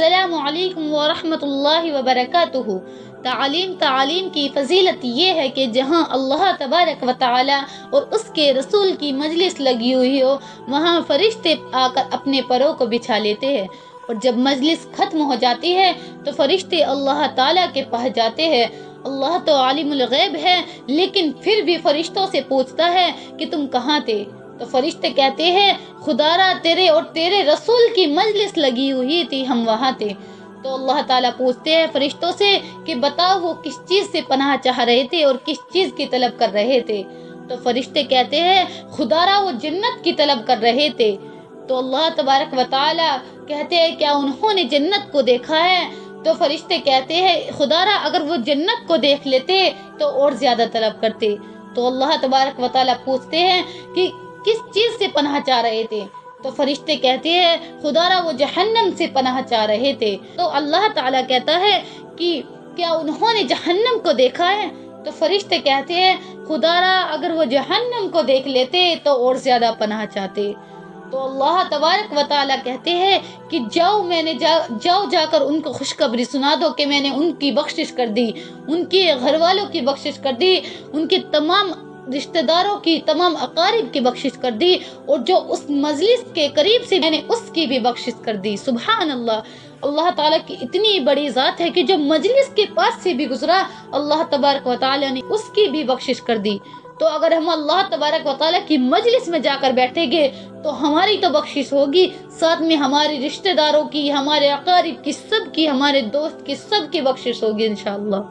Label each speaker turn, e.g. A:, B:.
A: السلام علیکم ورحمۃ اللہ وبرکاتہ۔ تعلیم کی فضیلت یہ ہے کہ جہاں اللہ تبارک و تعالی اور اس کے رسول کی مجلس لگی ہوئی ہو، وہاں فرشتے آ کر اپنے پروں کو بچھا لیتے ہیں، اور جب مجلس ختم ہو جاتی ہے تو فرشتے اللہ تعالی کے پاس جاتے ہیں۔ اللہ تو عالم الغیب ہے، لیکن پھر بھی فرشتوں سے پوچھتا ہے کہ تم کہاں تھے؟ تو فرشتے کہتے ہیں خدا را تیرے اور تیرے رسول کی مجلس لگی ہوئی تھی، ہم وہاں تھے۔ تو اللہ تعالیٰ پوچھتے ہیں فرشتوں سے کہ بتاؤ وہ کس چیز سے پناہ چاہ رہے تھے اور کس چیز کی طلب کر رہے تھے؟ تو فرشتے کہتے ہیں خدا را وہ جنت کی طلب کر رہے تھے۔ تو اللہ تبارک و تعالیٰ کہتے ہیں کیا انہوں نے جنت کو دیکھا ہے؟ تو فرشتے کہتے ہیں خدا را اگر وہ جنت کو دیکھ لیتے تو اور زیادہ طلب کرتے۔ تو اللہ تبارک و تعالیٰ پوچھتے ہیں کہ کس چیز سے پناہ چاہ رہے تھے؟ تو فرشتے کہتے ہیں خدا را وہ جہنم سے پناہ چاہ رہے تھے۔ تو اللہ تعالیٰ کہتا ہے کہ کیا انہوں نے جہنم کو دیکھا ہے؟ تو فرشتے کہتے ہیں خدا را اگر وہ جہنم کو دیکھ لیتے تو اور زیادہ پناہ چاہتے۔ تو اللہ تبارک و تعالیٰ کہتے ہیں کہ جاؤ جا کر ان کو خوشخبری سنا دو کہ میں نے ان کی بخشش کر دی، ان کے گھر والوں کی بخشش کر دی، ان کے تمام رشتہ داروں کی، تمام اقارب کی بخشش کر دی، اور جو اس مجلس کے قریب سے میں نے اس کی بھی بخشش کر دی۔ سبحان اللہ! اللہ تعالیٰ کی اتنی بڑی ذات ہے کہ جو مجلس کے پاس سے بھی گزرا، اللہ تبارک و تعالیٰ نے اس کی بھی بخشش کر دی۔ تو اگر ہم اللہ تبارک و تعالیٰ کی مجلس میں جا کر بیٹھیں گے تو ہماری تو بخشش ہوگی، ساتھ میں ہمارے رشتہ داروں کی، ہمارے اقارب کی، سب کی، ہمارے دوست کی، سب کی بخشش ہوگی انشاءاللہ۔